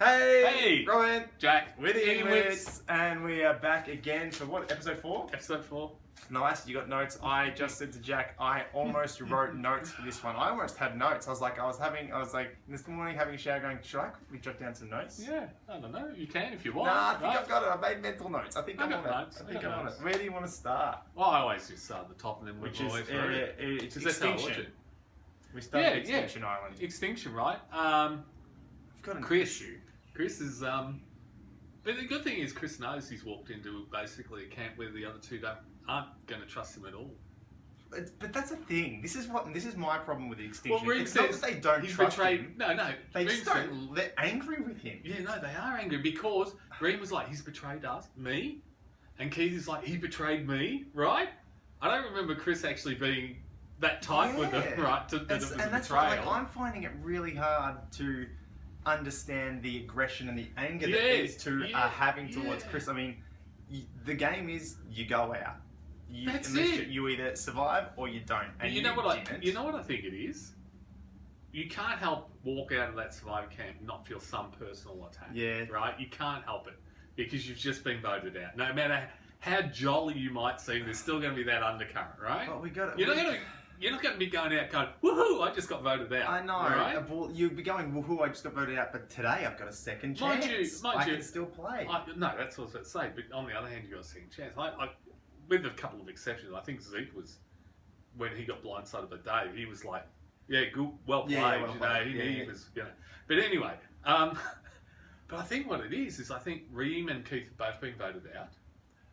Hey, Ryan, Jack, we're the Inwits. Inwits, and we are back again for what, episode 4? Episode 4. Nice, you got notes. I just said to Jack, I almost wrote notes for this one. I almost had notes. I was like, this morning having a shower going, should I quickly jot down some notes? Yeah, I don't know. You can if you want. Nah, I think I've got it. I made mental notes. I think I'm on it. notes. I think I'm on it. Where do you want to start? Well, I always just start at the top and then work my way through. It's Is that how I watch Extinction. it? We started Extinction Island. Extinction, right? I've got an Chris. issue. Chris is, but the good thing is Chris knows he's walked into basically a camp where the other two aren't going to trust him at all. But that's the thing. This is my problem with the Extinction. Well, Reem it's not says that they don't trust him. No, They Reem just don't. They're angry with him. Yeah, no, they are angry because Reem was like, he's betrayed me, and Keith is like, he betrayed me, right? I don't remember Chris actually being that tight with them, right? That it was a that's betrayal. why I'm finding it really hard to understand the aggression and the anger that these two are having towards Chris. I mean, the game is you go out. That's it. You either survive or you don't. And you know what I think it is? You can't help walk out of that survivor camp and not feel some personal attack. Yeah. Right? You can't help it because you've just been voted out. No matter how jolly you might seem, there's still going to be that undercurrent, right? But we got it. You're not going to be going out going, woohoo, I just got voted out. I know. Right? Well, you'd be going, woohoo, I just got voted out, but today I've got a second chance. I can still play. No, that's what I was about to say. But on the other hand, you've got a second chance. With a couple of exceptions, I think Zeke was, when he got blindsided by Dave, he was like, yeah, good, well played, he was, But anyway, but I think what it is I think Reem and Keith have both been voted out.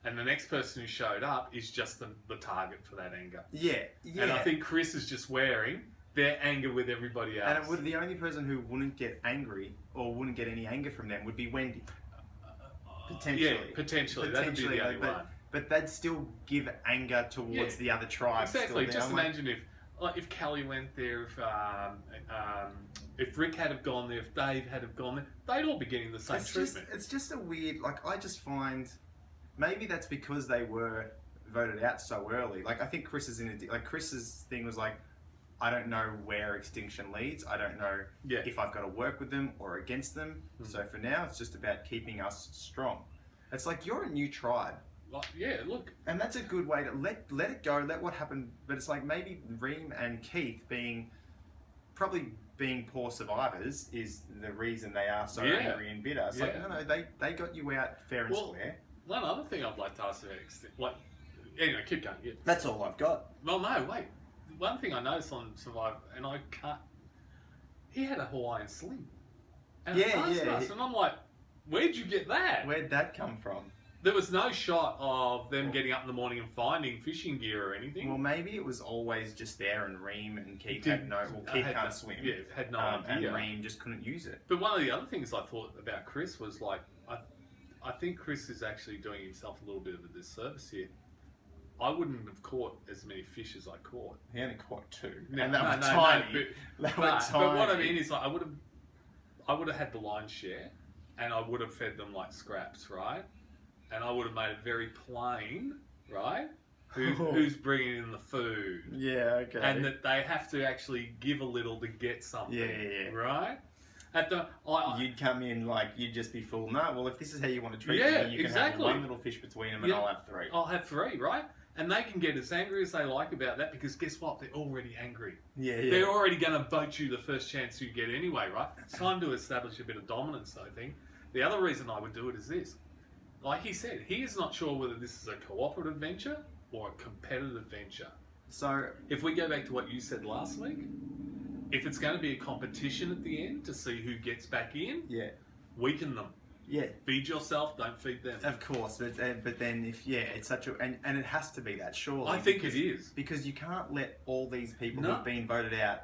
And the next person who showed up is just the target for that anger. Yeah. And I think Chris is just wearing their anger with everybody else. And the only person who wouldn't get angry or wouldn't get any anger from them would be Wendy. Potentially. Yeah, potentially. That would be the only one. But they'd still give anger towards the other tribes. Exactly. Just imagine if Kelley went there, if Rick had have gone there, if Dave had have gone there, they'd all be getting the same treatment. It's just a weird. I just find. Maybe that's because they were voted out so early. I think Chris is Chris's thing was like, I don't know where Extinction leads. I don't know if I've got to work with them or against them. So for now, it's just about keeping us strong. It's like you're a new tribe. Look. And that's a good way to let it go, let what happened. But it's like maybe Reem and Keith probably being poor survivors is the reason they are so angry and bitter. It's like, no, they got you out fair and square. One other thing I'd like to ask about anyway, keep going. Yeah. That's all I've got. Well, no, wait. One thing I noticed on Survivor, and I can't. He had a Hawaiian sling. And and I'm like, where'd you get that? Where'd that come from? There was no shot of them getting up in the morning and finding fishing gear or anything. Well, maybe it was always just there, and Reem and Keith had no. Well, Keith can't swim. Yeah, had no idea. And Reem just couldn't use it. But one of the other things I thought about Chris was I think Chris is actually doing himself a little bit of a disservice here. I wouldn't have caught as many fish as I caught. He only caught 2, and that was tiny. But what I mean is, I would have had the lion's share, and I would have fed them like scraps, right? And I would have made it very plain, right? Who's bringing in the food? Yeah, okay. And that they have to actually give a little to get something. Yeah. Right? You'd come in you'd just be full. No, well, if this is how you want to treat me, you can have one little fish between them, and I'll have 3. I'll have 3, right? And they can get as angry as they like about that because guess what? They're already angry. Yeah. They're already going to vote you the first chance you get anyway, right? It's time to establish a bit of dominance, I think. The other reason I would do it is this. Like he said, he is not sure whether this is a cooperative venture or a competitive venture. So, if we go back to what you said last week, if it's going to be a competition at the end to see who gets back in, weaken them. Yeah. Feed yourself, don't feed them. Of course, but then it's such a and it has to be that, surely. I think it is. Because you can't let all these people who've been voted out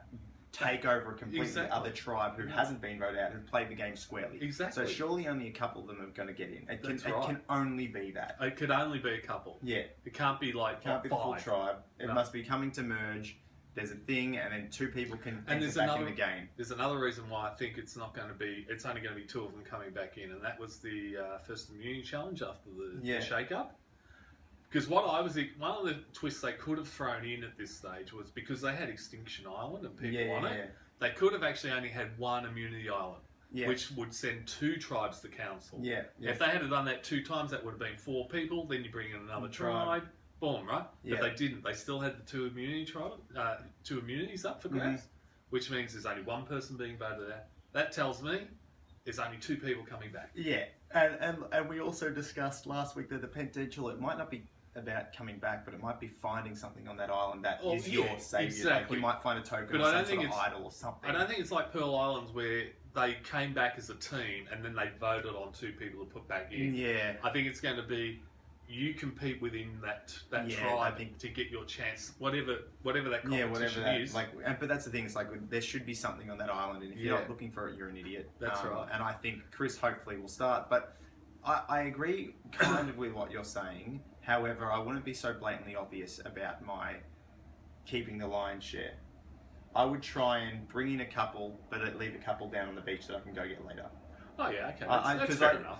take over a completely other tribe who hasn't been voted out, who've played the game squarely. Exactly. So surely only a couple of them are going to get in. It can only be that. It could only be a couple. Yeah. It can't be the full tribe. It must be coming to merge. There's a thing, and then 2 people can enter back in the game. There's another reason why I think it's not going to be. It's only going to be 2 of them coming back in, and that was the first immunity challenge after the shake-up. Because one of the twists they could have thrown in at this stage was because they had Extinction Island and people on it. They could have actually only had 1 immunity island. which would send 2 tribes to council. Yeah. If they had done that 2 times, that would have been 4 people. Then you bring in another tribe. Boom, right? Yeah. But they didn't. They still had the 2 immunities up for grabs, which means there's only 1 person being voted out. That tells me there's only 2 people coming back. Yeah, and we also discussed last week that the potential, it might not be about coming back, but it might be finding something on that island that is your saviour. Exactly. Like you might find a token but or some sort of idol or something. I don't think it's like Pearl Islands where they came back as a team and then they voted on 2 people to put back in. Yeah. I think it's going to be you compete within that tribe to get your chance, whatever that competition is. But that's the thing. It's like there should be something on that island, and if you're not looking for it, you're an idiot. That's right. And I think Chris hopefully will start. But I agree kind of with what you're saying. However, I wouldn't be so blatantly obvious about my keeping the lion's share. I would try and bring in a couple, but leave a couple down on the beach that I can go get later. Oh yeah, okay, that's fair enough.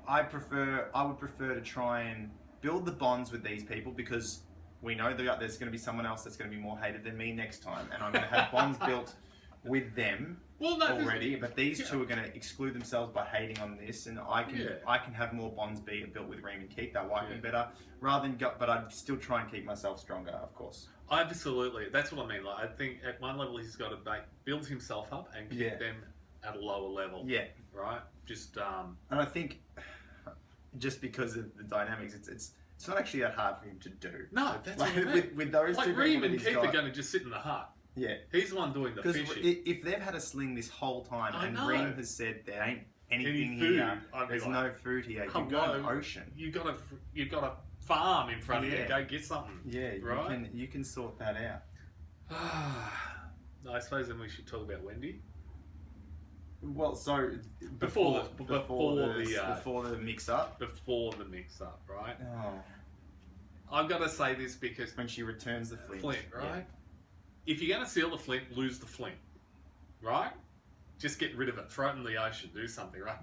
I would prefer to try and build the bonds with these people because we know that there's going to be someone else that's going to be more hated than me next time, and I'm going to have bonds built with them already. But these 2 are going to exclude themselves by hating on this, and I can have more bonds built with Reem and Keith. They'll like me better rather than but I'd still try and keep myself stronger, of course. Absolutely, that's what I mean. Like I think at one level he's got to build himself up and keep them at a lower level. Yeah, right. Just and I think. Just because of the dynamics, it's not actually that hard for him to do. No, that's what I mean. With those 2 people Reem and Keith are going to just sit in the hut. Yeah. He's the one doing the fishing. If they've had a sling this whole time and Reem has said there ain't anything here, there's no food here, you go in the ocean. You've got a farm in front of you. Go get something. Yeah, right? You can sort that out. I suppose then we should talk about Wendy. Well, so before the mix-up? Before the mix-up, right? Oh. I've got to say this because... When she returns the flint. Flint, right? Yeah. If you're going to steal the flint, lose the flint, right? Just get rid of it. Throw it in the ocean. Do something, right?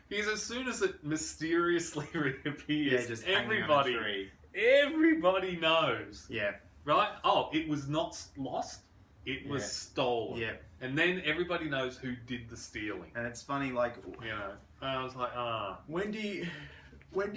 Because as soon as it mysteriously reappears, just everybody knows. Yeah. Right? Oh, it was not lost. It was stolen. Yeah. And then everybody knows who did the stealing. And it's funny, like... I was like, Wendy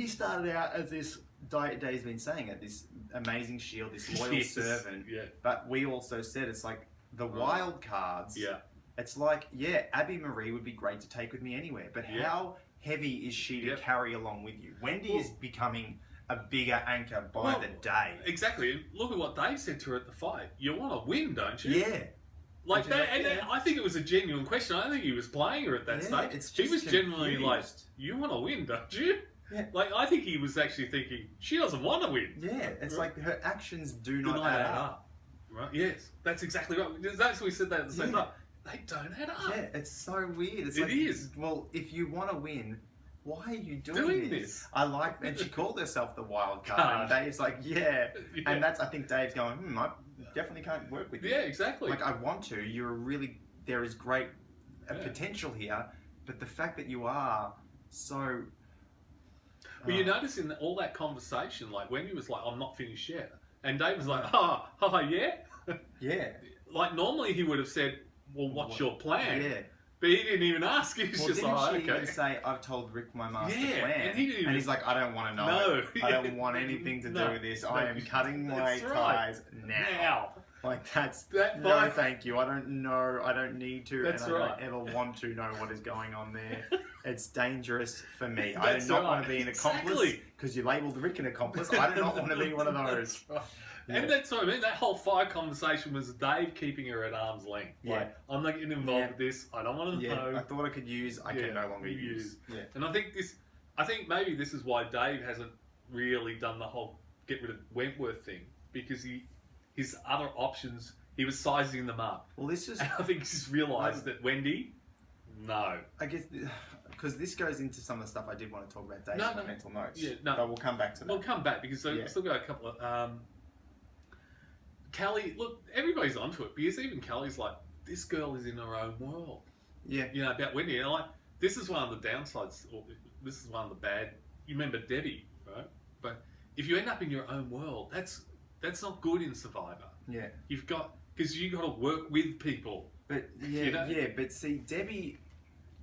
started out as this, Dave's been saying it, this amazing shield, this loyal servant. Yeah. But we also said it's like the wild cards. Yeah. It's like, Abby Marie would be great to take with me anywhere. But how heavy is she to carry along with you? Wendy is becoming a bigger anchor by the day. Exactly. Look at what Dave said to her at the fight. You want to win, don't you? Yeah. Like that, and I think it was a genuine question. I don't think he was playing her at that stage. He was genuinely like, "You want to win, don't you?" Yeah. Like I think he was actually thinking she doesn't want to win. Yeah, it's like her actions do not add up. Right? Yes, that's exactly right. That's what we said that at the same time. They don't add up. Yeah, it's so weird. It is. Well, if you want to win, why are you doing this? I like, and she called herself the wild card, and Dave's like, and that's, I think Dave's going, I definitely can't work with you. Yeah, exactly. Like, I want to. There is great potential here, but the fact that you are so... Well, you notice in all that conversation, like, Wendy was like, I'm not finished yet. And Dave was like, yeah? Yeah. Like, normally he would have said, well, what's your plan? Yeah. But he didn't even ask. He was just like, okay. Didn't she even say, I've told Rick my master plan? And he didn't even... And he's like, I don't want to know. No. I don't want anything to do with this. I am cutting my ties now. Like, no, thank you. I don't know. I don't need to. I don't ever want to know what is going on there. It's dangerous for me. I do not want to be an accomplice because you labelled Rick an accomplice. I do not want to be one of those. And that's what I mean. That whole fire conversation was Dave keeping her at arm's length. Like, I'm not getting involved with this. I don't want to know. I thought I could use. I can no longer use. Yeah. And I think maybe this is why Dave hasn't really done the whole get rid of Wentworth thing, because his other options, he was sizing them up. Well, this is. And I think he's realised that Wendy, no. I guess because this goes into some of the stuff I did want to talk about. Dave's mental notes. Yeah, no. But we'll come back to that. We'll come back because we've still got a couple of. Kelley, look, everybody's onto it because even Kelley's like, this girl is in her own world. Yeah. You know, about Wendy. And like, this is one of the downsides, or this is one of the bad. You remember Debbie, right? But if you end up in your own world, that's not good in Survivor. Yeah. Because you've got to work with people. But but see, Debbie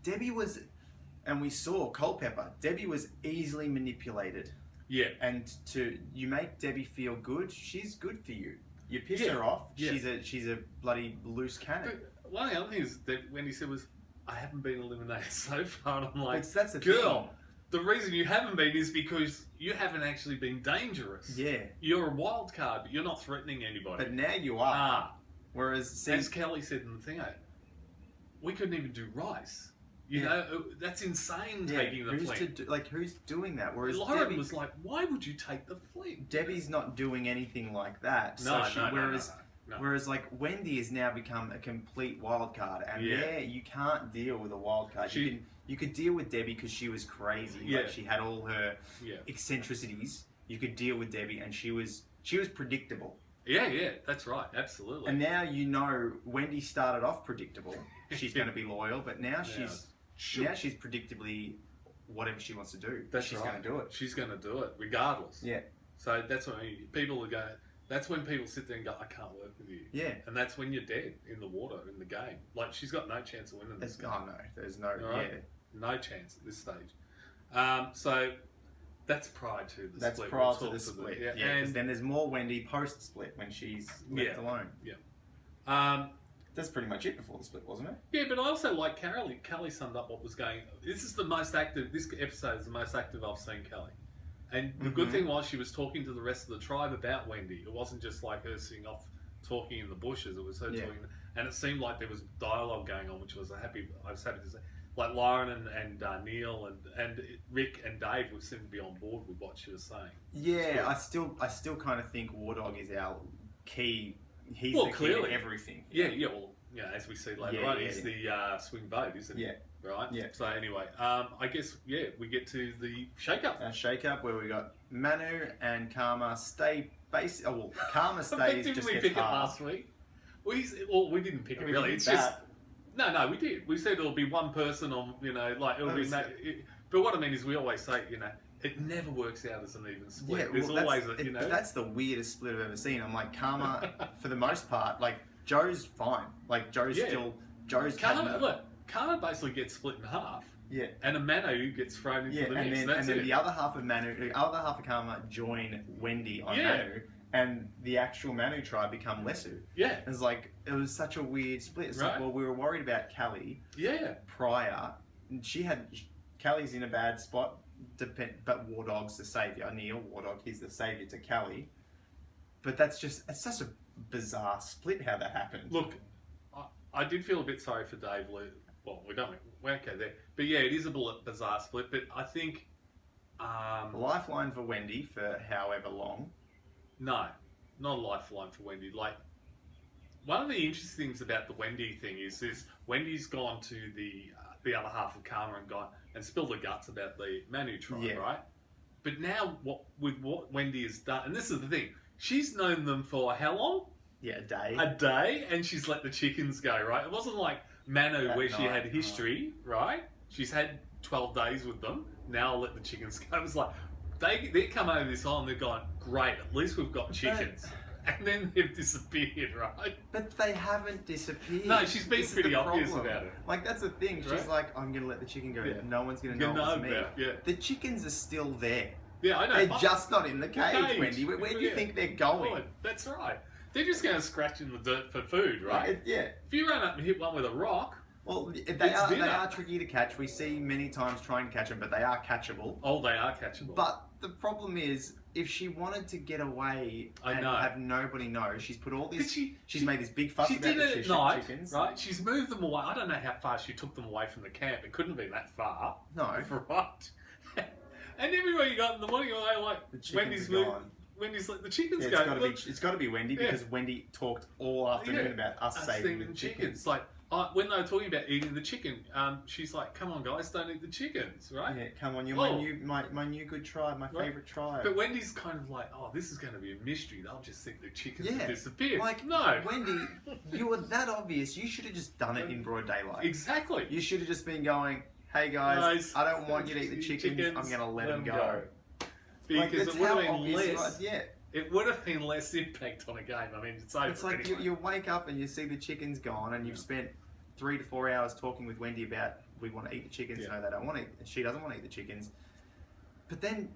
Debbie was, and we saw Culpepper. Debbie was easily manipulated. Yeah. And you make Debbie feel good. She's good for you. You piss her off. Yeah. She's a bloody loose cannon. But one of the other things that Wendy said was, "I haven't been eliminated so far," and I'm like, That's the "Girl, thing. the reason you haven't been is because you haven't actually been dangerous. Yeah. You're a wild card, but you're not threatening anybody." But now you are. Whereas, as Kelley said in the thing, we couldn't even do rice. You know, that's insane taking the Flint. Who's doing that? Whereas Lauren was like, "Why would you take the Flint?" Debbie's not doing anything like that. No. Whereas like Wendy has now become a complete wild card, and you can't deal with a wild card. You could deal with Debbie because she was crazy. Yeah. Like she had all her eccentricities. You could deal with Debbie, and she was predictable. Yeah, that's right, absolutely. And now you know Wendy started off predictable. She's going to be loyal, but now she's predictably whatever she wants to do. She's going to do it. She's going to do it regardless. Yeah. So that's when people are going. That's when people sit there and go, "I can't work with you." Yeah. And that's when you're dead in the water in the game. Like she's got no chance of winning this game. Oh no, there's no. No chance at this stage. So that's prior to the split. That's prior to the split. Yeah. And then there's more Wendy post split when she's left alone. Yeah. That's pretty much it before the split, wasn't it? Yeah, but I also like Kelley summed up what was going. This is the most active. This episode is the most active I've seen Kelley. And the good thing was she was talking to the rest of the tribe about Wendy. It wasn't just like her sitting off talking in the bushes. It was her talking, and it seemed like there was dialogue going on, which I was happy to say. Like Lauren and Neil and Rick and Dave would seem to be on board with what she was saying. Yeah, I still kind of think War Dog is our key. He's the key to everything. Yeah. Well, as we see later on, he's the swing boat, isn't he? Yeah. Right? Yeah. So anyway, I guess, we get to the shake-up. Shake-up where we got Manu and Karma stay base. Oh, well, Karma stays Didn't just we gets pick half. it last week? We didn't pick it really. It's that. just... No, we did. We said it'll be one person on, it'll be... But what I mean is we always say, it never works out as an even split. Yeah, There's always, That's the weirdest split I've ever seen. I'm like, Karma, for the most part, like, Joe's fine. Like, Joe's Karma basically gets split in half. Yeah. And a Manu gets thrown into the mix. And then the other half of Karma join Wendy on Manu, and the actual Manu tribe become Lesu. Yeah. It's like, it was such a weird split. It's like, well, we were worried about Kelley. Yeah. Prior. Kelley's in a bad spot, but War Dog's the saviour. Neil, War Dog, he's the saviour to Kelley. But it's such a bizarre split how that happened. Look, I did feel a bit sorry for Dave Lee. Well, we're okay there. But yeah, it is a bizarre split. But I think... lifeline for Wendy for however long. No, not a lifeline for Wendy. Like, one of the interesting things about the Wendy thing is Wendy's gone to the other half of Karma and gone and spilled the guts about the Manu tribe, right? But now, what Wendy has done, and this is the thing, she's known them for how long? Yeah, a day. A day, and she's let the chickens go, right? It wasn't like Manu where she had history, right? She's had 12 days with them. Now I'll let the chickens go. It was like, they come over this island, they're going, great, at least we've got chickens. And then they've disappeared, right? But they haven't disappeared. No, she's been pretty obvious about it. Like, that's the thing. She's like, I'm going to let the chicken go. Yeah. No one's going to know it's me. The chickens are still there. Yeah, I know. They're just not in the cage, Wendy. Where do you think they're going? Oh, that's right. They're just going to scratch in the dirt for food, right? Yeah. If you run up and hit one with a rock... Well, they are tricky to catch. We see many times try and catch them, but they are catchable. Oh, they are catchable. But the problem is, if she wanted to get away and have nobody know, she's put all this... She's made this big fuss about the chickens. Right? She's moved them away. I don't know how far she took them away from the camp. It couldn't have been that far. No. Right? And everywhere you got in the morning, like, Wendy's moved... Wendy's like, the chickens go. It's got to be Wendy because Wendy talked all afternoon about us saving the chickens. Like, when they were talking about eating the chicken, she's like, come on guys, don't eat the chickens, right? Yeah, come on, you're my new good tribe, my favourite tribe. But Wendy's kind of like, oh, this is going to be a mystery. They'll just think the chickens have disappeared. Like, no. Wendy, you were that obvious. You should have just done it in broad daylight. Exactly. You should have just been going, hey guys, I don't want you to eat the chickens. I'm going to let them go. Because it would have been less. It would have been less impact on a game. I mean, it's over. It's like you wake up and you see the chickens gone, and you've spent 3 to 4 hours talking with Wendy about we want to eat the chickens. Yeah. No, they don't want to eat. She doesn't want to eat the chickens. But then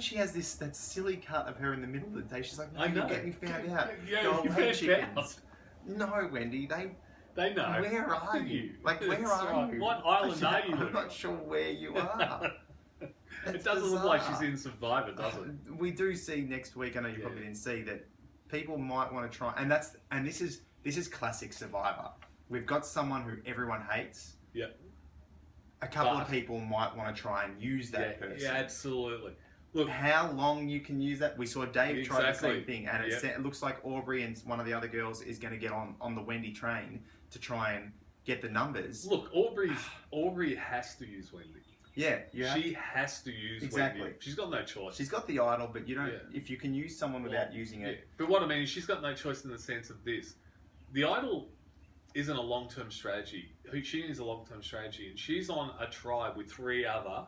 she has that silly cut of her in the middle of the day. She's like, no, you'll get me found out. Yeah, Go you away, found chickens. out. No, Wendy, They know. where are you? Like, where That's are right. you? What island are you? I'm not sure where you are. It doesn't look like she's in Survivor, does it? We do see next week. I know you probably didn't see that. People might want to try, and this is classic Survivor. We've got someone who everyone hates. Yep. A couple of people might want to try and use that person. Yeah, absolutely. Look, how long you can use that? We saw Dave try the same thing, and it looks like Aubry and one of the other girls is going to get on the Wendy train to try and get the numbers. Look, Aubry has to use Wendy. Yeah, she has to use Wendy. She's got no choice. She's got the idol, but you don't. If you can use someone without using it. But what I mean is, she's got no choice in the sense of this: the idol isn't a long-term strategy. She is a long-term strategy, and she's on a tribe with 3 other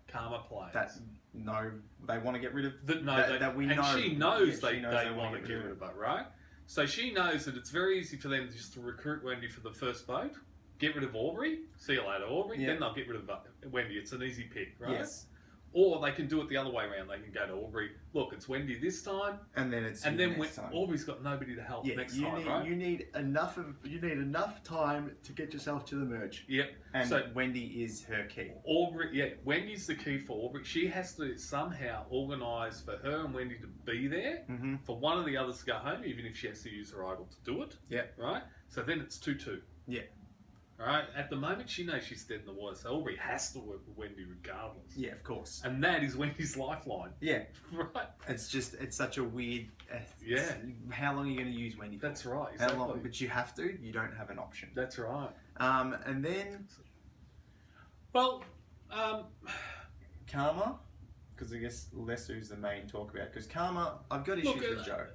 Karma players. They want to get rid of that. We know, and she knows they want to get rid of it, right? So she knows that it's very easy for them just to recruit Wendy for the first vote, get rid of Aubry, see you later, Aubry, then they'll get rid of Wendy. It's an easy pick, right? Yes. Or they can do it the other way around. They can go to Aubry. Look, it's Wendy this time, and then it's and then next time. Aubrey's got nobody to help next time, right? You need enough time to get yourself to the merge. Yep. And so Wendy is her key. Wendy's the key for Aubry. She has to somehow organise for her and Wendy to be there, for one of the others to go home, even if she has to use her idol to do it. Yeah. Right. So then it's 2-2. Yeah. Right. At the moment, she knows she's dead in the water, so Aubry has to work with Wendy regardless. Yeah, of course. And that is Wendy's lifeline. Yeah. Right. It's such a weird. How long are you going to use Wendy for? That's right. Exactly. How long? But you have to. You don't have an option. That's right. And then. Well, Karma, because I guess Lesu's the main talk about. Because Karma, I've got issues with Joe.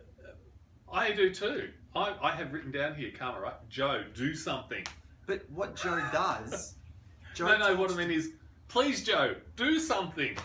I do too. I have written down here, Karma, right? Joe, do something. But what Joe does... what I mean is, please, Joe, do something.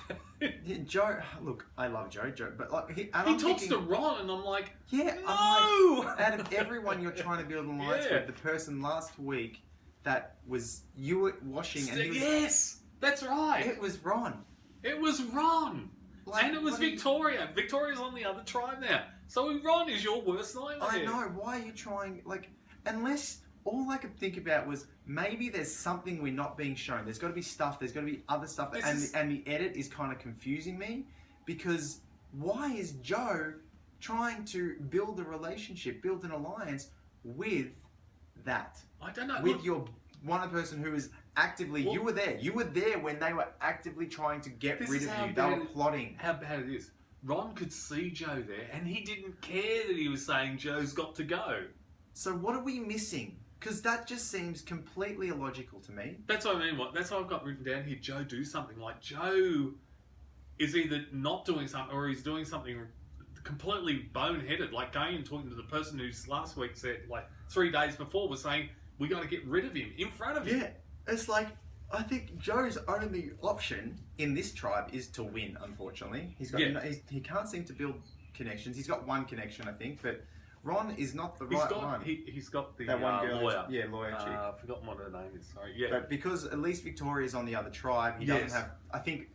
Joe, look, I love Joe, but like he talks to Ron, and I'm like, no! I'm like, out of everyone you're trying to build an alliance with, the person last week that was you were washing, and he was, yes, that's right. It was Ron. It was Ron. Like, and it was Victoria. Victoria's on the other tribe now. So Ron is your worst nightmare. I know. Why are you trying? Like, unless all I could think about was maybe there's something we're not being shown. There's got to be stuff. There's got to be other stuff. And the edit is kind of confusing me because why is Joe trying to build a relationship, build an alliance with that? I don't know. With your one person who is actively. You were there. You were there when they were actively trying to get rid of you. They were plotting. How bad it is. Ron could see Joe there, and he didn't care that he was saying Joe's got to go. So what are we missing? Because that just seems completely illogical to me. That's what I mean. That's what I've got written down here. Joe, do something. Like, Joe is either not doing something or he's doing something completely boneheaded. Like going and talking to the person who's last week said, like 3 days before, was saying, we got to get rid of him in front of him. Yeah. It's like, I think Joe's only option in this tribe is to win, unfortunately. He can't seem to build connections. He's got one connection, I think, but Ron is not the right one. He's got the that one girl, lawyer. Yeah, lawyer chick. I've forgotten what her name is. Sorry. Yeah. But because at least Victoria's on the other tribe, he doesn't have... I think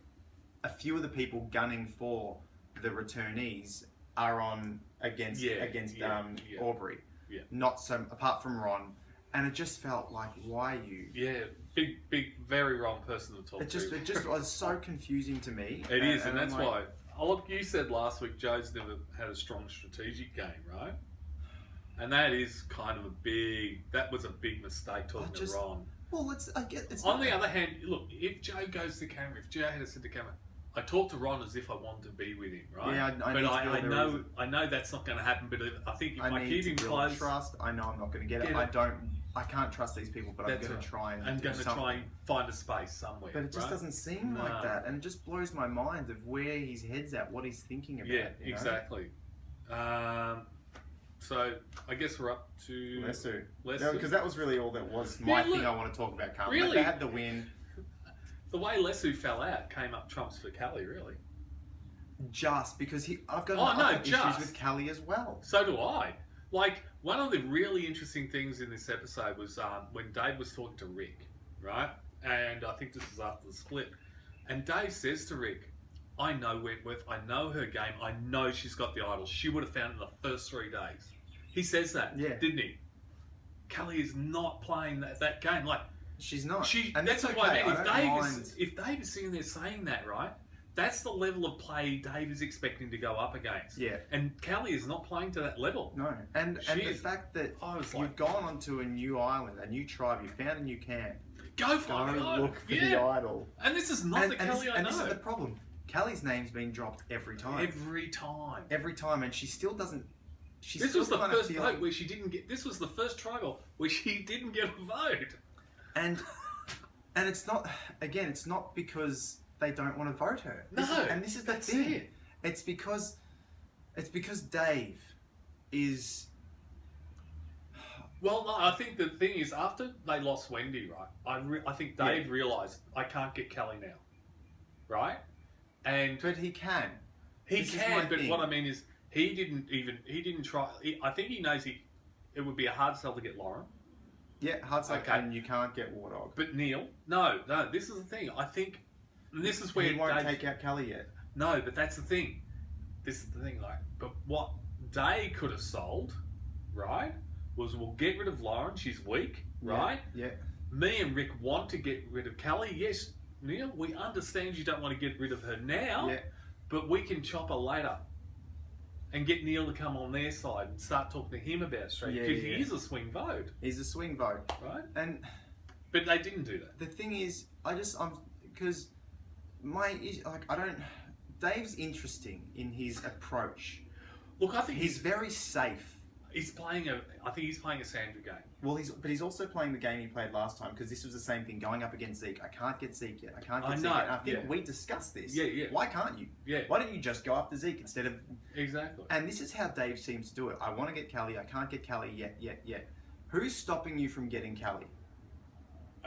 a few of the people gunning for the returnees are on against Aubry. Yeah. Not so... Apart from Ron. And it just felt like, why you? Yeah, big, very wrong person to talk to. It just was so confusing to me. It is, and that's why. Look, you said last week Joe's never had a strong strategic game, right? And that is kind of that was a big mistake talking to Ron. Well, it's on the other hand, look, if Joe goes to camera, if Joe had said to camera, I talk to Ron as if I wanted to be with him, right? Yeah, I know that's not going to happen. But I think if I keep him close, trust. I know I'm not going to get it. I can't trust these people, but I'm going to try and. I'm going to try and find a space somewhere. But it just doesn't seem like that, and it just blows my mind of where his head's at, what he's thinking about. Yeah, exactly. So I guess we're up to Lesu. Because that was really all that was my thing I want to talk about. Really, they had the win. The way Lesu fell out came up trumps for Kelley, really. Just because I've got issues with Kelley as well. So do I. Like, one of the really interesting things in this episode was when Dave was talking to Rick, right? and I think this was after the split. And Dave says to Rick, I know Wentworth, I know her game, I know she's got the idol. She would have found it in the first 3 days. He says that, didn't he? Kelley is not playing that game. Like, she's not. And that's okay. What I mean. If Dave is sitting there saying that, right? That's the level of play Dave is expecting to go up against. Yeah. And Kelley is not playing to that level. No. And the fact that you've gone onto a new island, a new tribe, you found a new camp. Go find the idol. Look for the idol. And this is not the Kelley I know. And this is the problem. Kelley's name's been dropped every time. Every time, and she still doesn't. This was the first vote where she didn't get. This was the first tribal where she didn't get a vote. And it's not. Again, it's not because they don't want to vote her. This is the thing. It's because Dave is. Well, no, I think the thing is, after they lost Wendy, right? I think Dave realised I can't get Kelley now, right? But he can. He can, but what I mean is, he didn't try. I think he knows it would be a hard sell to get Lauren. Yeah, hard sell, and you can't get Wardog. But Neil, no, this is the thing. I think, and this is where he won't take out Kelley yet. No, but that's the thing. This is the thing, like, but what Dave could have sold, right, was we'll get rid of Lauren. She's weak, right? Yeah. Me and Rick want to get rid of Kelley. Yes, Neil, we understand you don't want to get rid of her now, but we can chop her later and get Neil to come on their side and start talking to him about straight, because he is a swing vote. He's a swing vote, right? But they didn't do that. The thing is, because Dave's interesting in his approach. Look, I think he's very safe. I think he's playing a Sandra game. Well, he's also playing the game he played last time, because this was the same thing, going up against Zeke. I can't get Zeke yet. I think we discussed this. Yeah. Why can't you? Yeah. Why don't you just go after Zeke instead of... Exactly. And this is how Dave seems to do it. I want to get Kelley. I can't get Kelley yet. Who's stopping you from getting Kelley?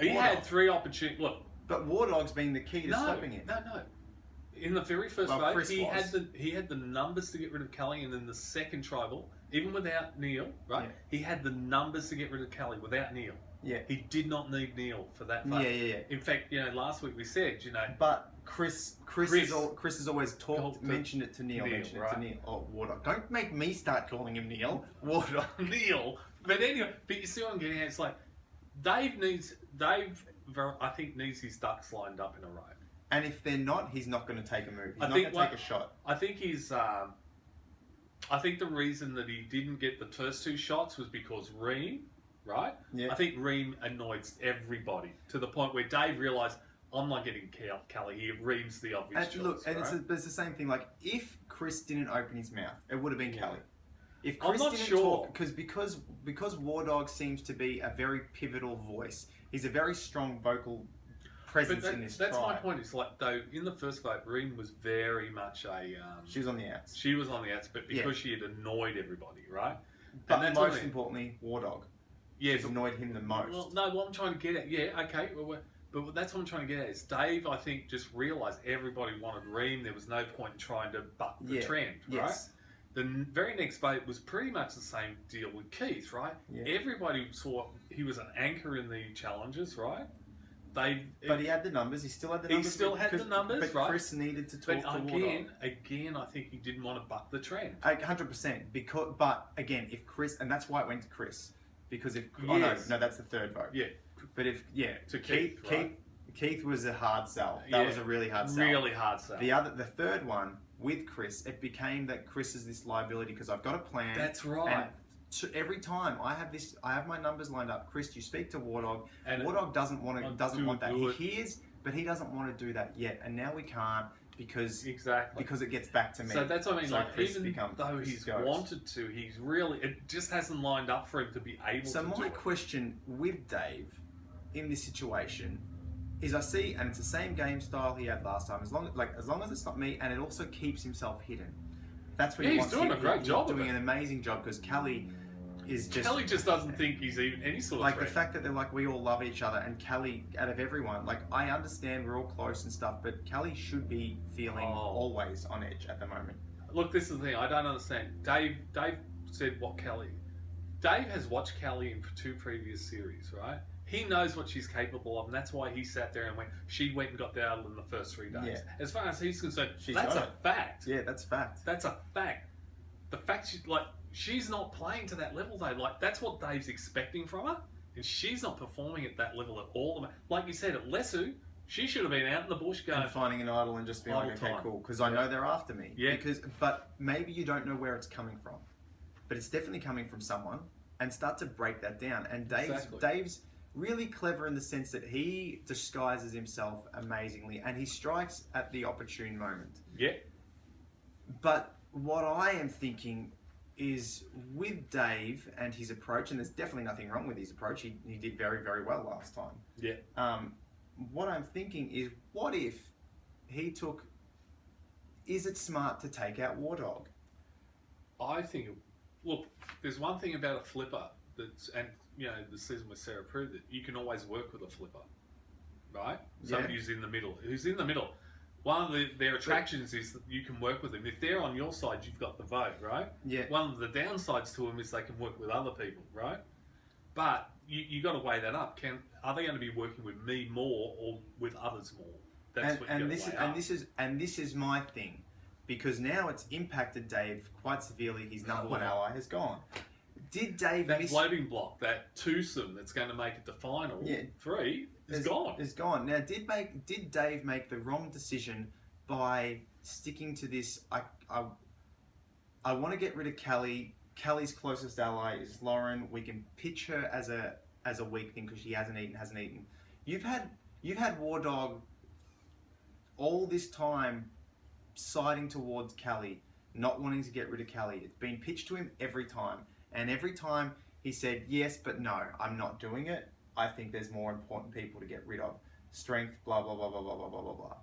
He had 3 opportunities. Look. But Wardog's been the key to stopping it. No. In the very first vote, he had the numbers to get rid of Kelley, and then the second tribal, even without Neil, right? Yeah. He had the numbers to get rid of Kelley without Neil. Yeah. He did not need Neil for that vote. Yeah. In fact, last week we said, But Chris has always mentioned it to Neil. Oh, Wardog. Don't make me start calling him Neil. Wardog. Neil. But anyway, you see what I'm getting at? It's like, Dave needs his ducks lined up in a row. And if they're not, he's not going to take a move. He's not going to take a shot. I think I think the reason that he didn't get the first 2 shots was because Reem, right? Yeah. I think Reem annoyed everybody to the point where Dave realised, I'm not getting Kelley here. Reem's the obvious choice. Look, and right? it's the same thing. Like, if Chris didn't open his mouth, it would have been Kelley. If I'm Chris not didn't sure. talk, because Wardog seems to be a very pivotal voice. He's a very strong vocal presence in this tribe. That's my point. It's like, though, in the first vote, Reem was very much a... she was on the outs. She was on the outs, but because she had annoyed everybody, right? But and most importantly, Wardog. Yeah, annoyed him the most. Well, no, what I'm trying to get at... Yeah, okay, but that's what I'm trying to get at. Is Dave, I think, just realised everybody wanted Reem. There was no point in trying to buck the trend, right? Yes. The very next vote was pretty much the same deal with Keith, right? Yeah. Everybody saw he was an anchor in the challenges, right? But he had the numbers. He still had the numbers. He still had the numbers, but right? Chris needed to talk to Wardog. Again, I think he didn't want to buck the trend. 100%. But again, if Chris, and that's why it went to Chris, because if no, that's the third vote. Yeah. But if to Keith was a hard sell. That was a really hard sell. Really hard sell. The third one with Chris, it became that Chris is this liability because I've got a plan. That's right. And every time I have my numbers lined up. Chris, you speak to Wardog, and Wardog doesn't want that. He hears, but he doesn't want to do that yet. And now we can't because it gets back to me. So that's what I mean. So like, even though he's wanted to, he's really, it just hasn't lined up for him to be able to. So my question with Dave in this situation is, I see, and it's the same game style he had last time. As long as it's not me, and it also keeps himself hidden. That's what he wants. He's doing a great job. He's doing an amazing job because Kelley just doesn't think he's even any sort of like threat. The fact that they're like, we all love each other, and Kelley, out of everyone, like, I understand we're all close and stuff, but Kelley should be feeling always on edge at the moment. Look, this is the thing. I don't understand. Dave said what Kelley. Dave has watched Kelley in 2 previous series, right? He knows what she's capable of, and that's why he sat there and she went and got the idol in the first 3 days. Yeah. As far as he's concerned, She's that's got a it. fact. Yeah, that's fact. That's a fact. The fact she's not playing to that level though. Like, that's what Dave's expecting from her, and she's not performing at that level at all. Like you said, at Lesu, she should have been out in the bush going... And finding an idol and just being like, okay, cool, because I know they're after me. Yeah. But maybe you don't know where it's coming from. But it's definitely coming from someone, and start to break that down. And Dave's really clever in the sense that he disguises himself amazingly, and he strikes at the opportune moment. Yeah. But what I am thinking is with Dave and his approach, and there's definitely nothing wrong with his approach. He did very, very well last time. Yeah. What I'm thinking is, what if he took... Is it smart to take out War Dog? I think... Look, there's one thing about a flipper that's... And, you know, the season with Sarah proved that you can always work with a flipper. Right? Somebody who's in the middle. Who's in the middle. One of their attractions is that you can work with them. If they're on your side, you've got the vote, right? Yeah. One of the downsides to them is they can work with other people, right? But you got to weigh that up. Are they going to be working with me more or with others more? That's what you got to weigh up. This is my thing, because now it's impacted Dave quite severely. His number one ally has gone. Did Dave that floating block, that twosome that's going to make it to final 3 is gone. Is gone. Now, did Dave make the wrong decision by sticking to this? I want to get rid of Kelley. Kelly's closest ally is Lauren. We can pitch her as a weak thing because she hasn't eaten. You've had War Dog all this time siding towards Kelley, not wanting to get rid of Kelley. It's been pitched to him every time. And every time he said, yes, but no, I'm not doing it. I think there's more important people to get rid of. Strength, blah, blah, blah, blah, blah, blah, blah, blah, blah.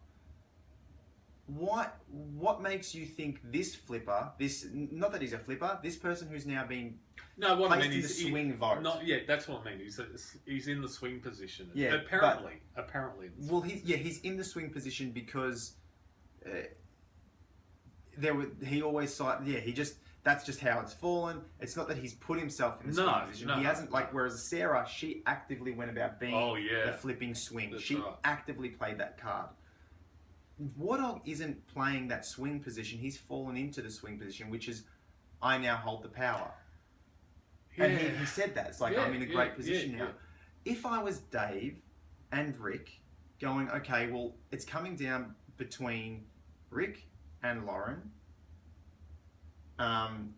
What makes you think this flipper, not that he's a flipper, this person who's now been placed in the swing vote? That's what I mean. He's in the swing position. Yeah, apparently. Well, he's in the swing position because that's just how it's fallen. It's not that he's put himself in the swing position. He hasn't, whereas Sarah, she actively went about being the flipping swing. That's she right. actively played that card. Wardog isn't playing that swing position. He's fallen into the swing position, which is, I now hold the power. Yeah. And he said that. It's like, I'm in a great position now. If I was Dave and Rick going, okay, well, it's coming down between Rick and Lauren.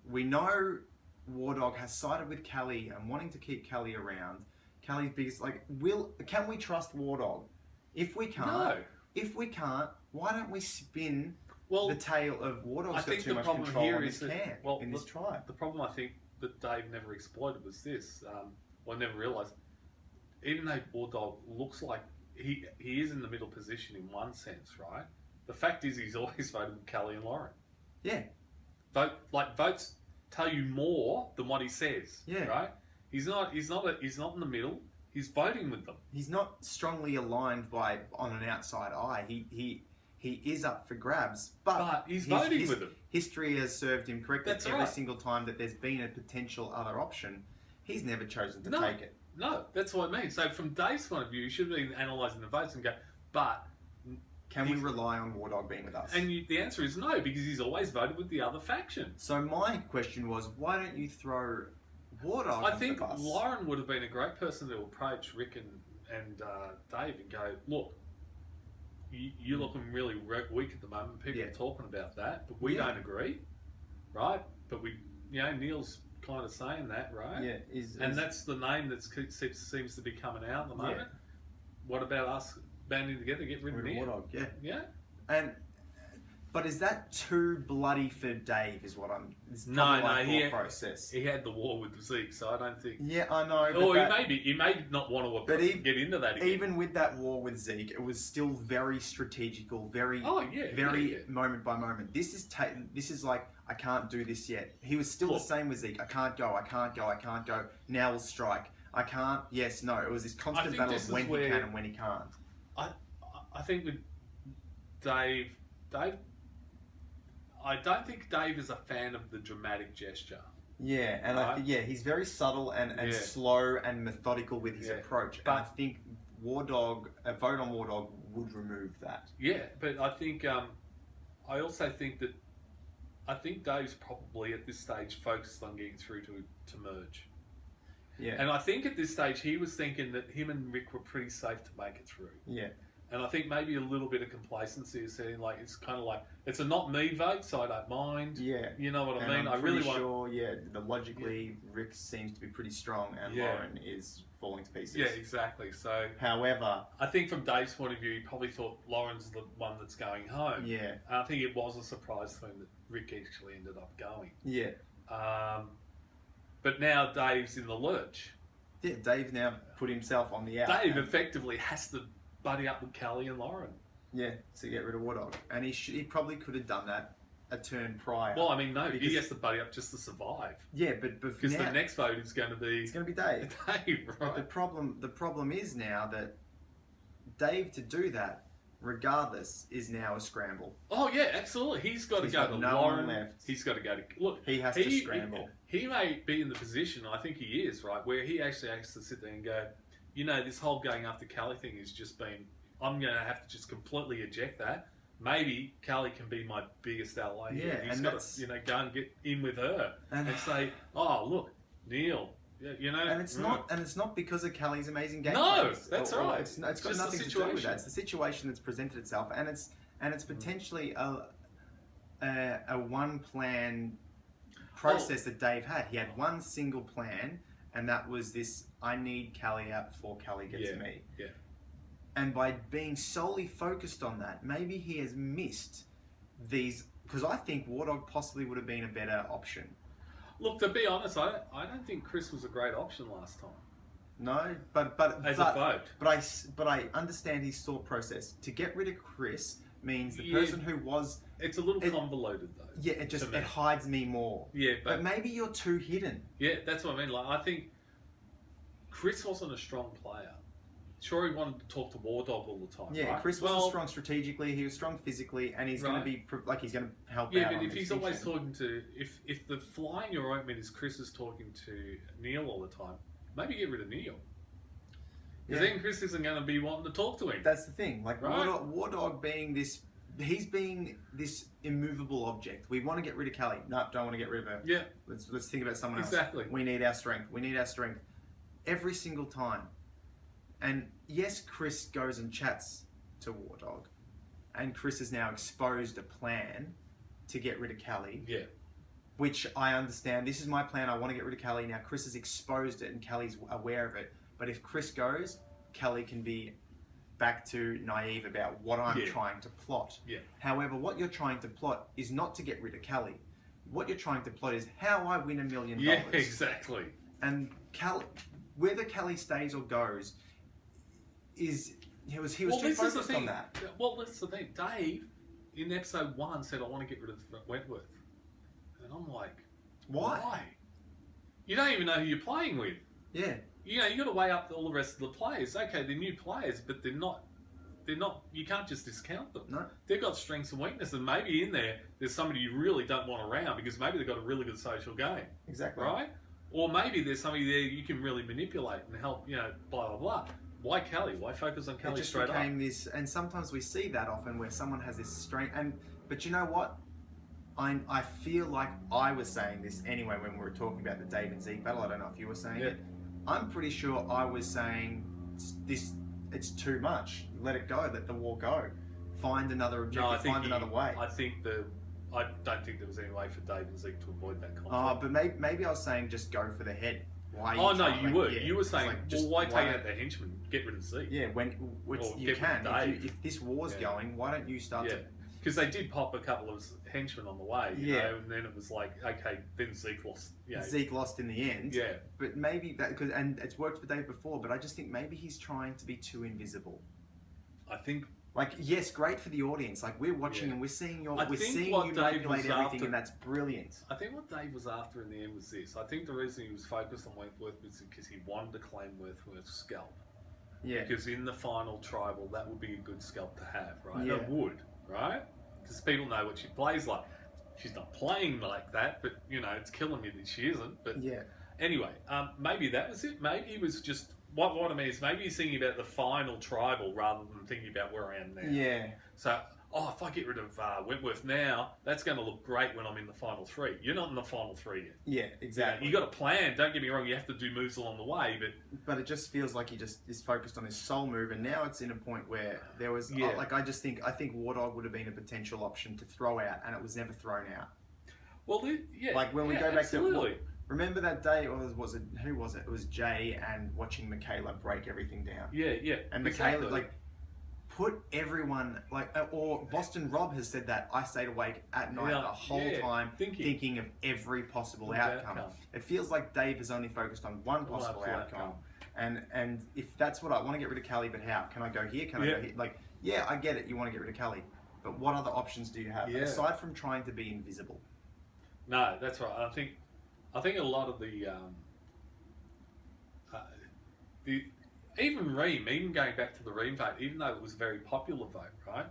We know War Dog has sided with Kelley and wanting to keep Kelley around. Kelly's biggest, can we trust War Dog? If we can't, why don't we spin the tale of War Dog's got too much control in this tribe? The problem I think that Dave never exploited was this. I never realised, even though War Dog looks like he is in the middle position in one sense, right? The fact is he's always voted with Kelley and Lauren. Yeah. Votes tell you more than what he says. Yeah. Right? He's not in the middle. He's voting with them. He's not strongly aligned on an outside eye. He is up for grabs, but he's voting with them. History has served him correctly. Every single time that there's been a potential other option, he's never chosen to take it. No, that's what I mean. So from Dave's point of view, you should have been analysing the votes and go, but can we rely on War Dog being with us? And the answer is no, because he's always voted with the other faction. So my question was, why don't you throw War Dog I think the bus? Lauren would have been a great person to approach Rick and Dave and go, look, you're looking really weak at the moment. People are talking about that, but we don't agree, right? But Neil's kind of saying that, right? Yeah. That's the name that seems to be coming out at the moment. Yeah. What about us banding together to get rid of Neil? War Dog, Yeah. But is that too bloody for Dave? Is what I'm. Process. He had the war with Zeke, so I don't think. Yeah, I know. He may not want to get into that again. Even with that war with Zeke, it was still very strategical, very moment by moment. This is like, I can't do this yet. He was still the same with Zeke. I can't go. Now we'll strike. I can't. Yes, no. It was this constant battle of when he can and when he can't. I think with Dave. I don't think Dave is a fan of the dramatic gesture. Yeah, and right? he's very subtle and slow and methodical with his approach. But I think a vote on War Dog would remove that. Yeah, but I think I also think that Dave's probably at this stage focused on getting through to merge. Yeah, and I think at this stage he was thinking that him and Rick were pretty safe to make it through. Yeah. And I think maybe a little bit of complacency is saying, like, it's kind of like, it's a not me vote, so I don't mind. Yeah. You know what I mean? I'm really sure, logically, Rick seems to be pretty strong and Lauren is falling to pieces. Yeah, exactly. So, however, I think from Dave's point of view, he probably thought Lauren's the one that's going home. Yeah. And I think it was a surprise to him that Rick actually ended up going. Yeah. But now Dave's in the lurch. Yeah, Dave now put himself on the out. Dave effectively has to buddy up with Kelley and Lauren. Yeah, to get rid of War Dog. And he probably could have done that a turn prior. Well, I mean, no, he has to buddy up just to survive. Yeah, but because the next vote is going to be... It's going to be Dave. Dave, right? But the problem is now that Dave, to do that, regardless, is now a scramble. Oh, yeah, absolutely. He's got to go to Lauren. Left. He's got to go to... Look, he has to scramble. He may be in the position, I think he is, right, where he actually has to sit there and go, this whole going after Kelley thing has just been... I'm going to have to just completely eject that. Maybe Kelley can be my biggest ally here. He's got to, go and get in with her and say, "Oh, look, Neil." And it's not because of Kelley's amazing gameplay. No, that's right. It's got nothing to do with that. It's the situation that's presented itself, and it's potentially a one plan process that Dave had. He had one single plan, and that was this: I need Kelley out before Kelley gets me. Yeah. And by being solely focused on that, maybe he has missed these... Because I think War Dog possibly would have been a better option. Look, to be honest, I don't think Chris was a great option last time. No, but as a vote. But I understand his thought process. To get rid of Chris means the person who was... It's a little convoluted, though. Yeah, it hides me more. Yeah, but maybe you're too hidden. Yeah, that's what I mean. Like, I think Chris wasn't a strong player. Sure, he wanted to talk to War Dog all the time. Yeah, right? Chris wasn't strong strategically. He was strong physically, and he's going to be he's going to help out. Yeah, but if he's always talking to, if the fly in your ointment is Chris is talking to Neil all the time, maybe get rid of Neil. Because then Chris isn't going to be wanting to talk to him. That's the thing. Like War Dog being this, he's being this immovable object. We want to get rid of Kelley. No, don't want to get rid of her. Yeah. Let's think about someone else. Exactly. We need our strength. We need our strength. Every single time. And yes, Chris goes and chats to War Dog, and Chris has now exposed a plan to get rid of Kelley. Yeah. Which I understand. This is my plan. I want to get rid of Kelley. Now Chris has exposed it, and Kelly's aware of it. But if Chris goes, Kelley can be back to naive about what I'm trying to plot. Yeah. However, what you're trying to plot is not to get rid of Kelley. What you're trying to plot is how I win $1 million. Yeah, exactly. And whether Kelley stays or goes. He was too focused on that. Well, that's the thing. Dave, in episode 1, said, I want to get rid of Wentworth. And I'm like, why? You don't even know who you're playing with. Yeah. You got to weigh up all the rest of the players. Okay, they're new players, but they're not, you can't just discount them. No. They've got strengths and weaknesses, and maybe in there's somebody you really don't want around because maybe they've got a really good social game. Exactly. Right? Or maybe there's somebody there you can really manipulate and help, blah, blah, blah. Why Kelley? Why focus on Kelley straight up? It just became this, and sometimes we see that often where someone has this strength. But you know what? I feel like I was saying this anyway when we were talking about the Dave and Zeke battle. I don't know if you were saying it. I'm pretty sure I was saying this. It's too much. Let it go. Let the war go. Find another objective. Find another way. I don't think there was any way for Dave and Zeke to avoid that conflict. Oh, but maybe I was saying just go for the head. Why? You were saying, why take out the henchman? Get rid of Zeke. Yeah, you can. If this war's going, why don't you start to... Because they did pop a couple of henchmen on the way, you know, and then it was like, okay, then Zeke lost. Zeke lost in the end. Yeah. But maybe and it's worked for Dave before, but I just think maybe he's trying to be too invisible. I think... yes, great for the audience. Like, we're watching and we're seeing you manipulate everything, and that's brilliant. I think what Dave was after in the end was this. I think the reason he was focused on Wentworth was because he wanted to claim Wentworth's scalp. Yeah. Because in the final tribal, that would be a good scalp to have, right? Yeah. It would, right? Because people know what she plays like. she's not playing like that, but you know, it's killing me that she isn't. But yeah. anyway, maybe that was it. Maybe he was just what I mean is maybe he's thinking about the final tribal rather than thinking about where I am now. Yeah. So, if I get rid of Wentworth now, that's going to look great when I'm in the final 3. You're not in the final 3 yet. Yeah, exactly. You got a plan. Don't get me wrong. You have to do moves along the way, but it just feels like he just is focused on his soul move, and now it's in a point where there was I think War Dog would have been a potential option to throw out, and it was never thrown out. Well, yeah. Like when we go back absolutely. to remember that day, or was it who was it? It was Jay and watching Michaela break everything down. Yeah. And Michaela like put everyone or Boston Rob has said that I stayed awake at night the whole time thinking of every possible outcome. It feels like Dave is only focused on one possible outcome. And if that's what I want to get rid of Kelley, but how? Can I go here? Can I go here? Like, yeah, I get it. You want to get rid of Kelley, but what other options do you have aside from trying to be invisible? No, that's right. I think a lot of the even Ream, even going back to the Ream vote, even though it was a very popular vote, right?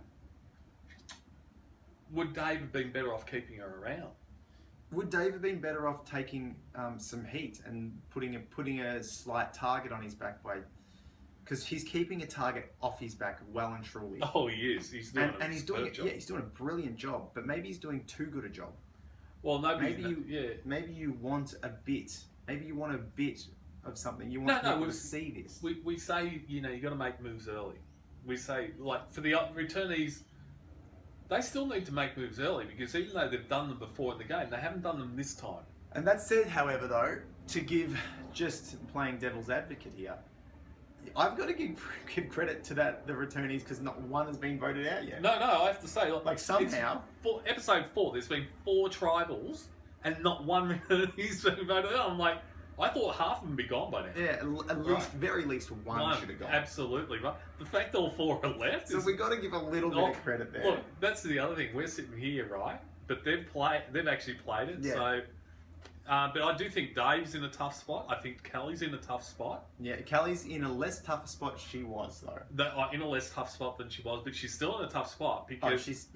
Would Dave have been better off keeping her around? Would Dave have been better off taking some heat and putting a slight target on his back by? Because he's keeping a target off his back well and truly. Oh, he is. He's doing he's doing it. Yeah, he's doing a brilliant job. But maybe he's doing too good a job. Well, maybe you want a bit. Maybe you want a bit of something. You want people to see this. We say, you know, you got to make moves early. We say, like, for the returnees, they still need to make moves early because even though they've done them before in the game, they haven't done them this time. And that said, however, though, to give just playing devil's advocate here, I've got to give credit to the returnees because not one has been voted out yet. No, I have to say, like somehow, for episode 4, there's been 4 tribals and not one returnee's been voted out. I'm like, I thought half of them would be gone by now. Yeah, at least, very least one should have gone. Absolutely, right. The fact all 4 are left. So we've got to give a little bit of credit there. Look, that's the other thing. We're sitting here, right? But they've actually played it. Yeah. So. But I do think Dave's in a tough spot. I think Kelley's in a tough spot. Yeah, Kelley's in a less tough spot she was, though. In a less tough spot than she was, but she's still in a tough spot because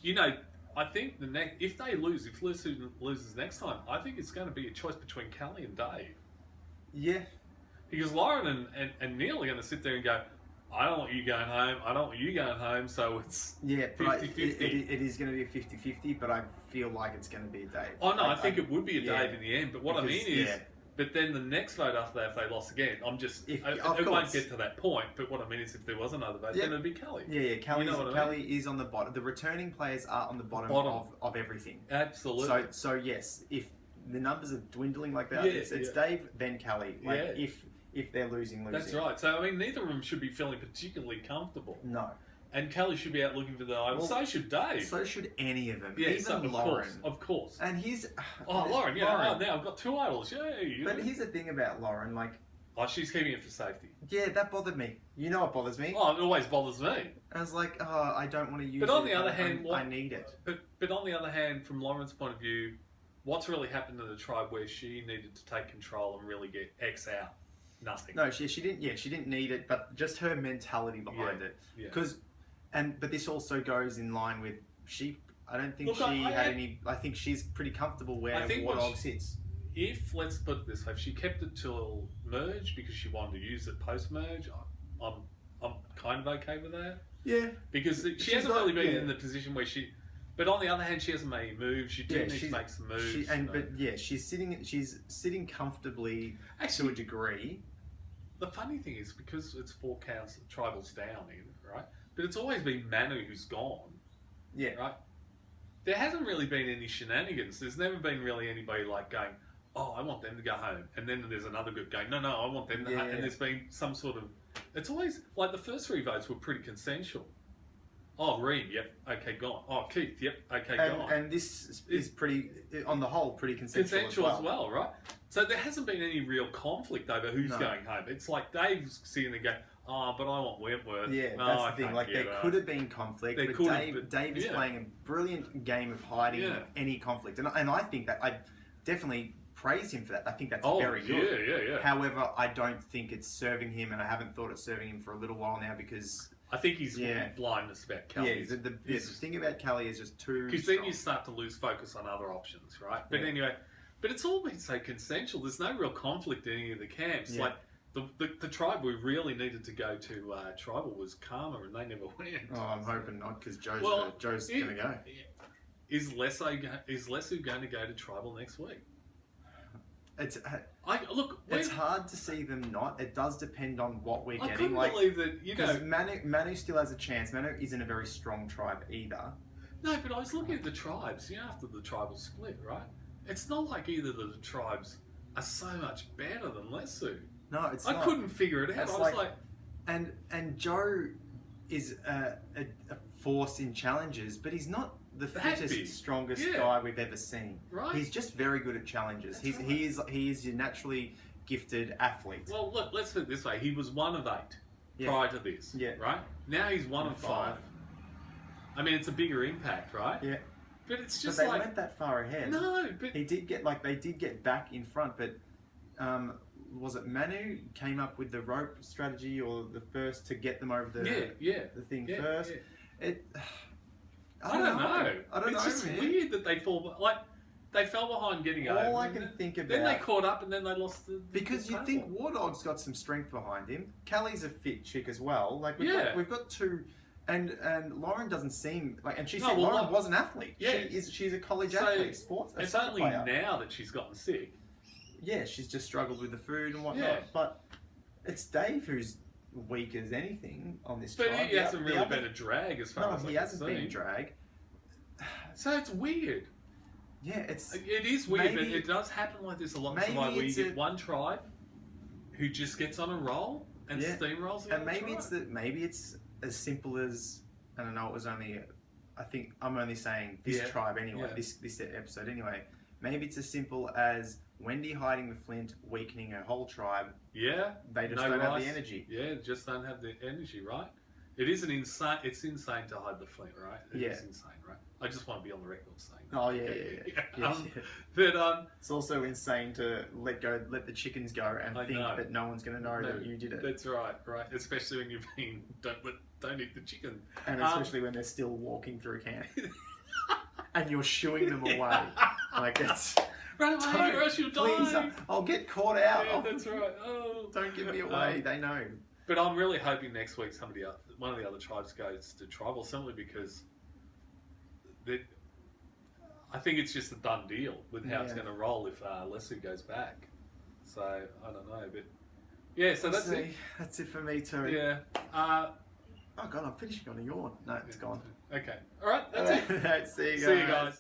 you know, I think if they lose, if Liz loses next time, I think it's going to be a choice between Kelley and Dave. Yeah. Because Lauren and Neil are going to sit there and go, I don't want you going home, I don't want you going home, so it's 50-50. It is going to be a 50-50, but I feel like it's going to be a Dave. Oh no, I think it would be a Dave in the end, but what I mean is, but then the next vote after that, if they lost again, it won't get to that point, but what I mean is if there was another vote, then it would be Kelley. Yeah, Kelley is on the bottom. The returning players are on the bottom. Of everything. Absolutely. So yes, if the numbers are dwindling like that, it's Dave, then Kelley. If they're losing. That's right. So, I mean, neither of them should be feeling particularly comfortable. No. And Kelley should be out looking for the item. So should Dave. So should any of them. Yeah, even Lauren. Of course. And he's... Lauren, yeah. Lauren. Now I've got 2 idols. Yay. But here's the thing about Lauren, like... Oh, she's keeping it for safety. Yeah, that bothered me. You know what bothers me? Oh, it always bothers me. I was like, I don't want to use it. But on the other hand... I need it. But on the other hand, from Lauren's point of view, what's really happened to the tribe where she needed to take control and really get X out? Nothing. No, she didn't. Yeah, she didn't need it, but just her mentality behind it. Because, but this also goes in line with she. I don't think she had any. I think she's pretty comfortable where War Dog sits. If let's put it this way, if she kept it till merge because she wanted to use it post merge, I'm kind of okay with that. Yeah. Because she hasn't really been in the position where she. But on the other hand, she hasn't made any moves. She did need to make some moves. She's sitting comfortably to a degree. The funny thing is because it's 4 counts, tribals down in right, but it's always been Manu who's gone. Yeah. Right. There hasn't really been any shenanigans. There's never been really anybody like going, oh, I want them to go home, and then there's another group going, no, I want them to. And there's been some sort of. It's always like the first 3 votes were pretty consensual. Oh, Reed, yep, okay, gone. Oh, Keith, yep, okay, gone. And this is pretty, on the whole, pretty consensual as well, right? So there hasn't been any real conflict over who's going home. It's like Dave's sitting there going, oh, but I want Wentworth. Yeah, that's the thing. Like, there could have been conflict, but Dave is playing a brilliant game of hiding any conflict. And I think that, I definitely praise him for that. I think that's very good. Yeah. However, I don't think it's serving him, and I haven't thought it's serving him for a little while now because... I think he's blindness about Kelley. Yeah, the thing about Kelley is just too. Because then you start to lose focus on other options, right? But anyway, but it's all been so consensual. There's no real conflict in any of the camps. Yeah. Like the tribe we really needed to go to tribal was Karma, and they never went. Oh, I'm hoping not, because Joe's going to go. Is Lesu going to go to tribal next week? It's It's hard to see them not. It does depend on what we're getting. I couldn't believe that, because Manu still has a chance. Manu isn't a very strong tribe either. No, but I was looking at the tribes, after the tribal split, right? It's not like either of the tribes are so much better than Lesu. No, it's not. I couldn't figure it out. I was like... And Joe is a force in challenges, but he's not the fittest, strongest guy we've ever seen. Right. He's just very good at challenges. He is your naturally gifted athlete. Well, look, let's put it this way. He was 1 of 8 prior to this. Yeah. Right? Now he's 1 of 5. I mean, it's a bigger impact, right? Yeah. But it's just they weren't that far ahead. No, but they did get back in front, but was it Manu came up with the rope strategy or the first to get them over the thing first? Yeah. I don't know. It's just weird that they they fell behind getting over. All I can think about. Then they caught up and then they lost because you think War Dog's got some strength behind him. Kelley's a fit chick as well. Like we've got 2. And Lauren doesn't seem like, and she said Lauren was an athlete. Yeah, she's a college athlete, sports. It's only now that she's gotten sick. Yeah, she's just struggled with the food and whatnot. Yeah. But it's Dave who's weak as anything on this tribe. But he hasn't really been a drag as far as he hasn't been a drag. So it's weird. Yeah, it is weird, but it does happen like this a lot. Where you get one tribe who just gets on a roll and steamrolls the other tribe. Maybe it's as simple as, and I know it was only, I think I'm only saying this tribe anyway, this episode anyway. Maybe it's as simple as Wendy hiding the Flint, weakening her whole tribe. Yeah. They just don't have the energy. Yeah, just don't have the energy, right? It's insane to hide the Flint, right? It's insane, right? I just want to be on the record saying that. Oh, yeah. But it's also insane to let the chickens go and think that no one's going to know that you did it. That's right. Especially when you've been, don't eat the chicken. And especially when they're still walking through camp. And you're shooing them away. Like it's... Run away or else you'll die. I'll get caught out. Yeah, that's right. Oh. Don't give me away. They know. But I'm really hoping next week one of the other tribes goes to tribal, simply because I think it's just a done deal with how it's going to roll if Lesu goes back. So I don't know, but yeah. So that's it. That's it for me too. Yeah. Oh God, I'm finishing on a yawn. No, it's gone. Okay. All right. That's it. See you guys.